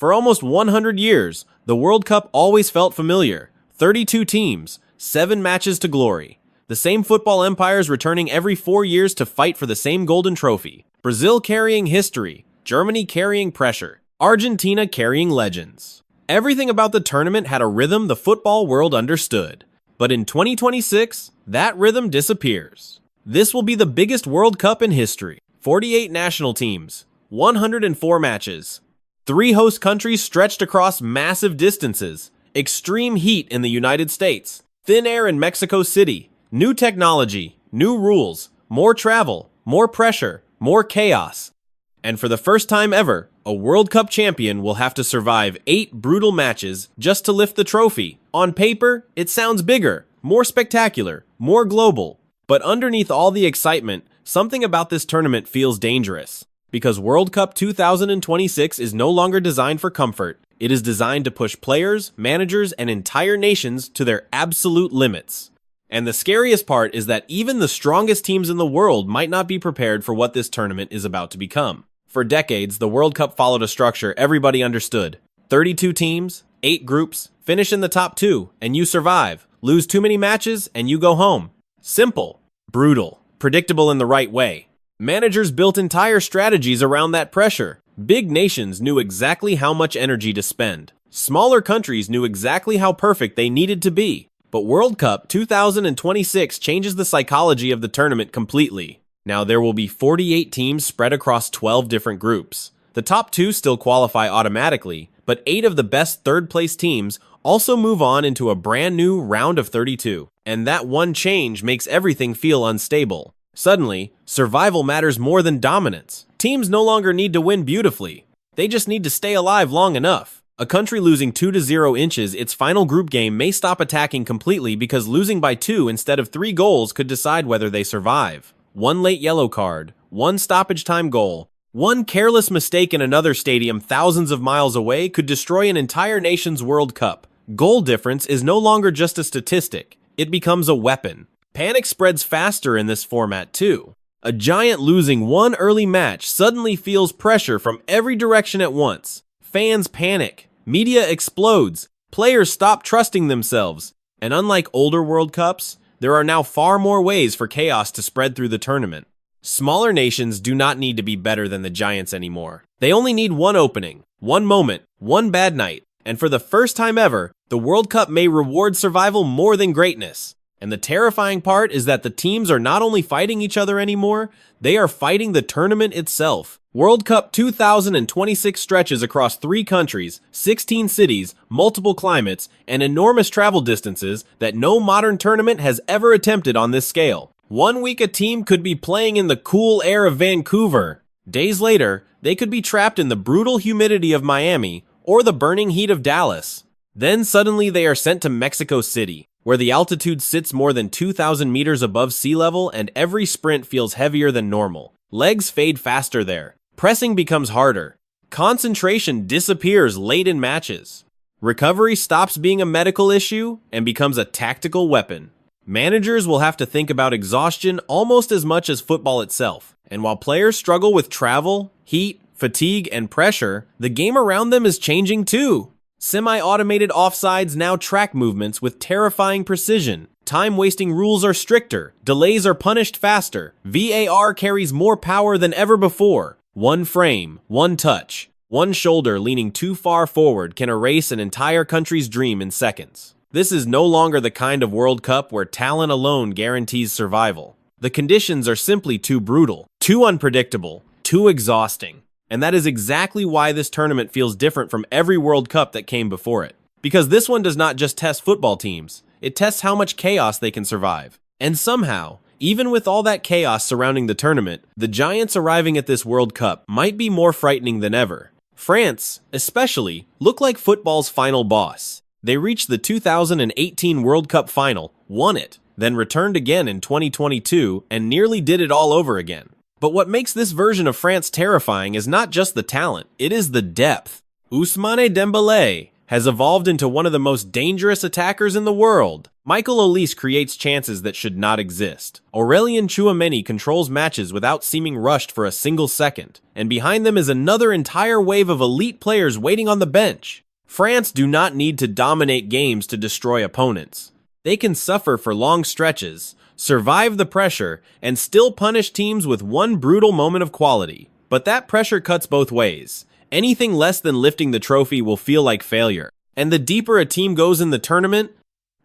For almost 100 years, the World Cup always felt familiar. 32 teams, 7 matches to glory. The same football empires returning every 4 years to fight for the same golden trophy. Brazil carrying history, Germany carrying pressure, Argentina carrying legends. Everything about the tournament had a rhythm the football world understood. But in 2026, that rhythm disappears. This will be the biggest World Cup in history. 48 national teams, 104 matches, 3 host countries stretched across massive distances, extreme heat in the United States, thin air in Mexico City, new technology, new rules, more travel, more pressure, more chaos. And for the first time ever, a World Cup champion will have to survive 8 brutal matches just to lift the trophy. On paper, it sounds bigger, more spectacular, more global. But underneath all the excitement, something about this tournament feels dangerous. Because World Cup 2026 is no longer designed for comfort. It is designed to push players, managers, and entire nations to their absolute limits. And the scariest part is that even the strongest teams in the world might not be prepared for what this tournament is about to become. For decades, the World Cup followed a structure everybody understood. 32 teams, 8 groups, finish in the top 2, and you survive. Lose too many matches, and you go home. Simple, brutal, predictable in the right way. Managers built entire strategies around that pressure. Big nations knew exactly how much energy to spend. Smaller countries knew exactly how perfect they needed to be. But World Cup 2026 changes the psychology of the tournament completely. Now there will be 48 teams spread across 12 different groups. The top 2 still qualify automatically, but 8 of the best third-place teams also move on into a brand new round of 32. And that one change makes everything feel unstable. Suddenly, survival matters more than dominance. Teams no longer need to win beautifully. They just need to stay alive long enough. A country losing 2-0 inches its final group game may stop attacking completely because losing by 2 instead of 3 goals could decide whether they survive. One late yellow card, one stoppage time goal, one careless mistake in another stadium thousands of miles away could destroy an entire nation's World Cup. Goal difference is no longer just a statistic. It becomes a weapon. Panic spreads faster in this format too. A giant losing one early match suddenly feels pressure from every direction at once. Fans panic. Media explodes. Players stop trusting themselves. And unlike older World Cups, there are now far more ways for chaos to spread through the tournament. Smaller nations do not need to be better than the giants anymore. They only need one opening, one moment, one bad night. And for the first time ever, the World Cup may reward survival more than greatness. And the terrifying part is that the teams are not only fighting each other anymore, they are fighting the tournament itself. World Cup 2026 stretches across 3 countries, 16 cities, multiple climates, and enormous travel distances that no modern tournament has ever attempted on this scale. One week a team could be playing in the cool air of Vancouver. Days later, they could be trapped in the brutal humidity of Miami or the burning heat of Dallas. Then suddenly they are sent to Mexico City, where the altitude sits more than 2,000 meters above sea level and every sprint feels heavier than normal. Legs fade faster there. Pressing becomes harder. Concentration disappears late in matches. Recovery stops being a medical issue and becomes a tactical weapon. Managers will have to think about exhaustion almost as much as football itself. And while players struggle with travel, heat, fatigue, and pressure, the game around them is changing too. Semi-automated offsides now track movements with terrifying precision. Time-wasting rules are stricter. Delays are punished faster. VAR carries more power than ever before. One frame, one touch, one shoulder leaning too far forward can erase an entire country's dream in seconds. This is no longer the kind of World Cup where talent alone guarantees survival. The conditions are simply too brutal, too unpredictable, too exhausting. And that is exactly why this tournament feels different from every World Cup that came before it. Because this one does not just test football teams, it tests how much chaos they can survive. And somehow, even with all that chaos surrounding the tournament, the giants arriving at this World Cup might be more frightening than ever. France, especially, look like football's final boss. They reached the 2018 World Cup final, won it, then returned again in 2022 and nearly did it all over again. But what makes this version of France terrifying is not just the talent, it is the depth. Ousmane Dembélé, has evolved into one of the most dangerous attackers in the world. Michael Olise creates chances that should not exist. Aurelien Tchouameni controls matches without seeming rushed for a single second. And behind them is another entire wave of elite players waiting on the bench. France do not need to dominate games to destroy opponents. They can suffer for long stretches, survive the pressure, and still punish teams with one brutal moment of quality. But that pressure cuts both ways. Anything less than lifting the trophy will feel like failure. And the deeper a team goes in the tournament,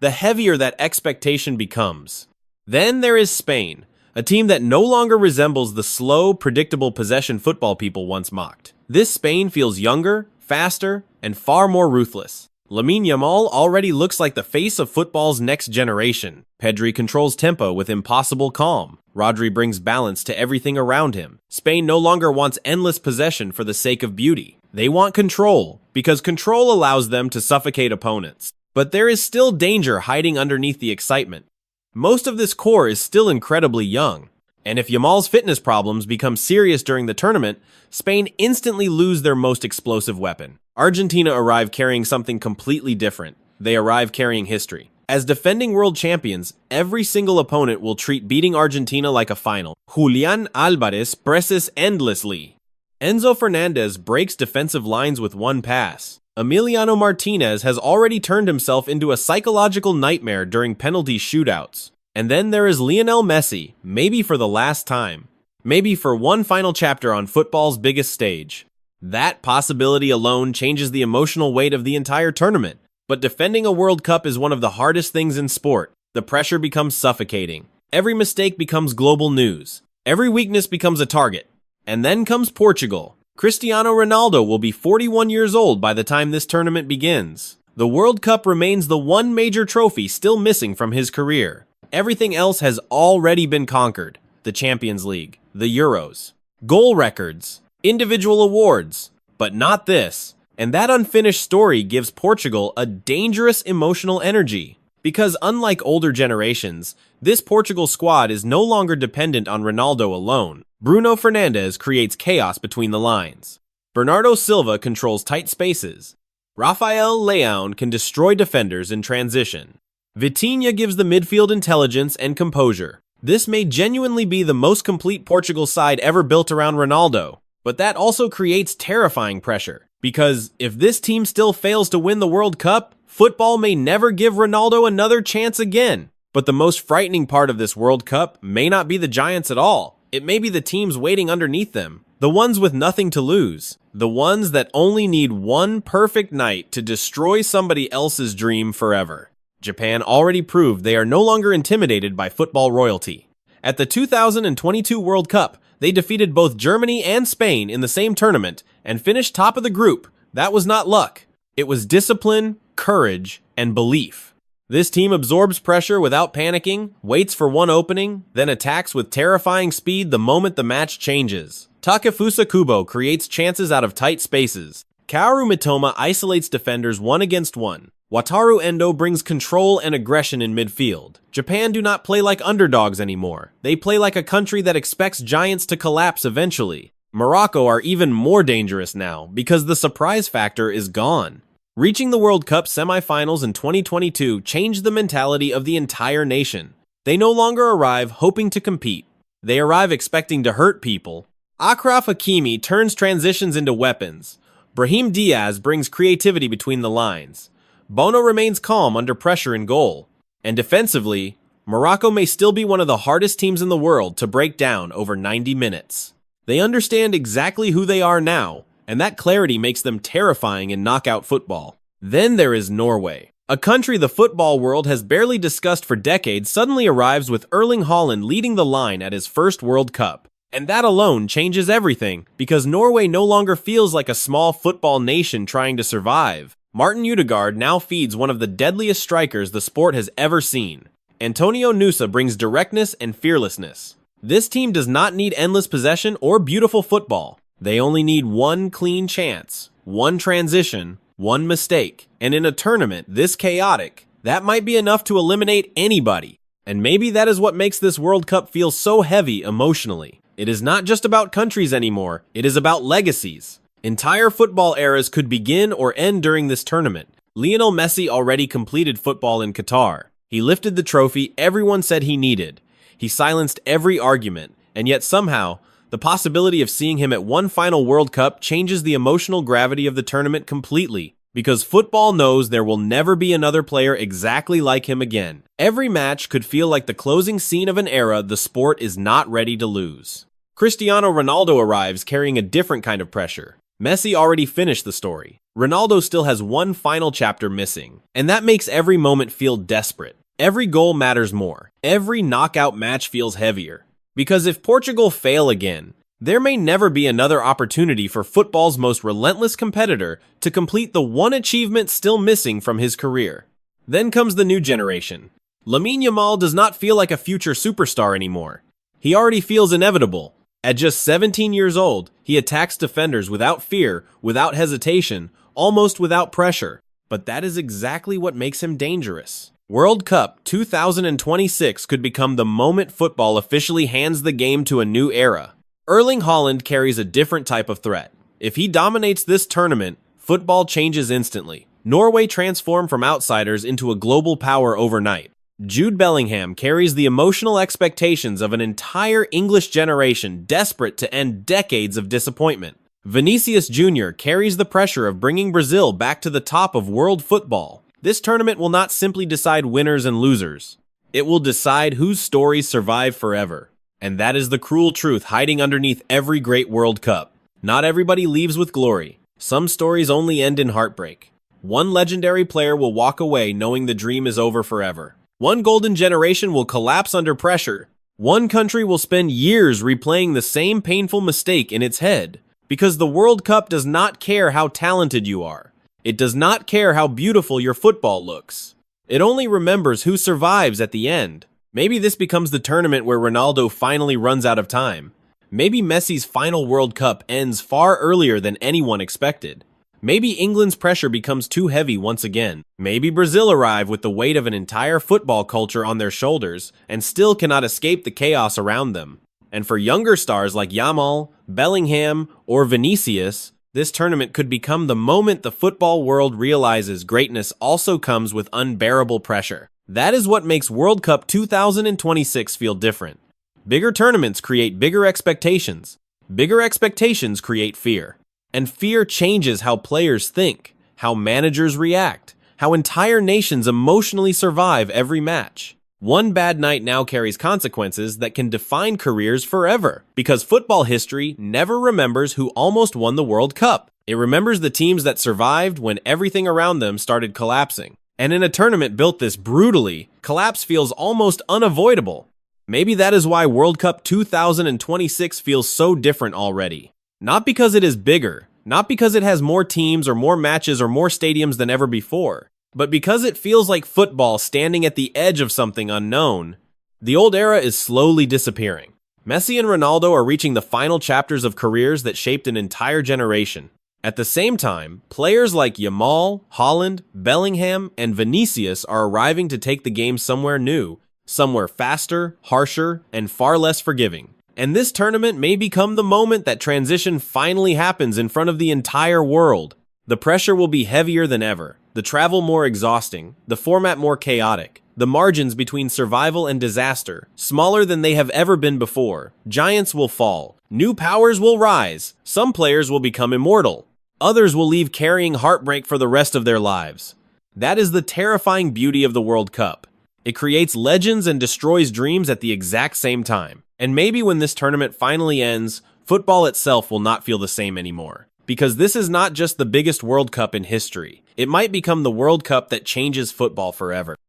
the heavier that expectation becomes. Then there is Spain, a team that no longer resembles the slow, predictable possession football people once mocked. This Spain feels younger, faster, and far more ruthless. Lamine Yamal already looks like the face of football's next generation. Pedri controls tempo with impossible calm. Rodri brings balance to everything around him. Spain no longer wants endless possession for the sake of beauty. They want control, because control allows them to suffocate opponents. But there is still danger hiding underneath the excitement. Most of this core is still incredibly young. And if Yamal's fitness problems become serious during the tournament, Spain instantly lose their most explosive weapon. Argentina arrive carrying something completely different. They arrive carrying history. As defending world champions, every single opponent will treat beating Argentina like a final. Julian Alvarez presses endlessly. Enzo Fernandez breaks defensive lines with one pass. Emiliano Martinez has already turned himself into a psychological nightmare during penalty shootouts. And then there is Lionel Messi, maybe for the last time. Maybe for one final chapter on football's biggest stage. That possibility alone changes the emotional weight of the entire tournament. But defending a World Cup is one of the hardest things in sport. The pressure becomes suffocating. Every mistake becomes global news. Every weakness becomes a target. And then comes Portugal. Cristiano Ronaldo will be 41 years old by the time this tournament begins. The World Cup remains the one major trophy still missing from his career. Everything else has already been conquered. The Champions League, the Euros, goal records, individual awards, but not this. And that unfinished story gives Portugal a dangerous emotional energy. Because unlike older generations, this Portugal squad is no longer dependent on Ronaldo alone. Bruno Fernandes creates chaos between the lines. Bernardo Silva controls tight spaces. Rafael Leão can destroy defenders in transition. Vitinha gives the midfield intelligence and composure. This may genuinely be the most complete Portugal side ever built around Ronaldo. But that also creates terrifying pressure. Because if this team still fails to win the World Cup, football may never give Ronaldo another chance again. But the most frightening part of this World Cup may not be the Giants at all. It may be the teams waiting underneath them. The ones with nothing to lose. The ones that only need one perfect night to destroy somebody else's dream forever. Japan already proved they are no longer intimidated by football royalty. At the 2022 World Cup, they defeated both Germany and Spain in the same tournament and finished top of the group. That was not luck. It was discipline, courage, and belief. This team absorbs pressure without panicking, waits for one opening, then attacks with terrifying speed the moment the match changes. Takefusa Kubo creates chances out of tight spaces. Kaoru Mitoma isolates defenders one against one. Wataru Endo brings control and aggression in midfield. Japan do not play like underdogs anymore. They play like a country that expects giants to collapse eventually. Morocco are even more dangerous now because the surprise factor is gone. Reaching the World Cup semifinals in 2022 changed the mentality of the entire nation. They no longer arrive hoping to compete. They arrive expecting to hurt people. Achraf Hakimi turns transitions into weapons. Brahim Diaz brings creativity between the lines. Bono remains calm under pressure in goal. And defensively, Morocco may still be one of the hardest teams in the world to break down over 90 minutes. They understand exactly who they are now, and that clarity makes them terrifying in knockout football. Then there is Norway. A country the football world has barely discussed for decades suddenly arrives with Erling Haaland leading the line at his first World Cup. And that alone changes everything, because Norway no longer feels like a small football nation trying to survive. Martin Ødegaard now feeds one of the deadliest strikers the sport has ever seen. Antonio Nusa brings directness and fearlessness. This team does not need endless possession or beautiful football. They only need one clean chance, one transition, one mistake. And in a tournament this chaotic, that might be enough to eliminate anybody. And maybe that is what makes this World Cup feel so heavy emotionally. It is not just about countries anymore, it is about legacies. Entire football eras could begin or end during this tournament. Lionel Messi already completed football in Qatar. He lifted the trophy everyone said he needed. He silenced every argument, and yet somehow, the possibility of seeing him at one final World Cup changes the emotional gravity of the tournament completely, because football knows there will never be another player exactly like him again. Every match could feel like the closing scene of an era the sport is not ready to lose. Cristiano Ronaldo arrives carrying a different kind of pressure. Messi already finished the story. Ronaldo still has one final chapter missing, and that makes every moment feel desperate. Every goal matters more. Every knockout match feels heavier. Because if Portugal fail again, there may never be another opportunity for football's most relentless competitor to complete the one achievement still missing from his career. Then comes the new generation. Lamine Yamal does not feel like a future superstar anymore. He already feels inevitable. At just 17 years old, he attacks defenders without fear, without hesitation, almost without pressure. But that is exactly what makes him dangerous. World Cup 2026 could become the moment football officially hands the game to a new era. Erling Haaland carries a different type of threat. If he dominates this tournament, football changes instantly. Norway transform from outsiders into a global power overnight. Jude Bellingham carries the emotional expectations of an entire English generation desperate to end decades of disappointment. Vinicius Jr. carries the pressure of bringing Brazil back to the top of world football. This tournament will not simply decide winners and losers. It will decide whose stories survive forever. And that is the cruel truth hiding underneath every great World Cup. Not everybody leaves with glory. Some stories only end in heartbreak. One legendary player will walk away knowing the dream is over forever. One golden generation will collapse under pressure. One country will spend years replaying the same painful mistake in its head. Because the World Cup does not care how talented you are. It does not care how beautiful your football looks. It only remembers who survives at the end. Maybe this becomes the tournament where Ronaldo finally runs out of time. Maybe Messi's final World Cup ends far earlier than anyone expected. Maybe England's pressure becomes too heavy once again. Maybe Brazil arrive with the weight of an entire football culture on their shoulders and still cannot escape the chaos around them. And for younger stars like Yamal, Bellingham, or Vinicius, this tournament could become the moment the football world realizes greatness also comes with unbearable pressure. That is what makes World Cup 2026 feel different. Bigger tournaments create bigger expectations. Bigger expectations create fear. And fear changes how players think, how managers react, how entire nations emotionally survive every match. One bad night now carries consequences that can define careers forever, because football history never remembers who almost won the World Cup. It remembers the teams that survived when everything around them started collapsing. And in a tournament built this brutally, collapse feels almost unavoidable. Maybe that is why World Cup 2026 feels so different already. Not because it is bigger, not because it has more teams or more matches or more stadiums than ever before, but because it feels like football standing at the edge of something unknown. The old era is slowly disappearing. Messi and Ronaldo are reaching the final chapters of careers that shaped an entire generation. At the same time, players like Yamal, Haaland, Bellingham, and Vinicius are arriving to take the game somewhere new, somewhere faster, harsher, and far less forgiving. And this tournament may become the moment that transition finally happens in front of the entire world. The pressure will be heavier than ever, the travel more exhausting, the format more chaotic, the margins between survival and disaster smaller than they have ever been before. Giants will fall, new powers will rise, some players will become immortal, others will leave carrying heartbreak for the rest of their lives. That is the terrifying beauty of the World Cup. It creates legends and destroys dreams at the exact same time. And maybe when this tournament finally ends, football itself will not feel the same anymore. Because this is not just the biggest World Cup in history. It might become the World Cup that changes football forever.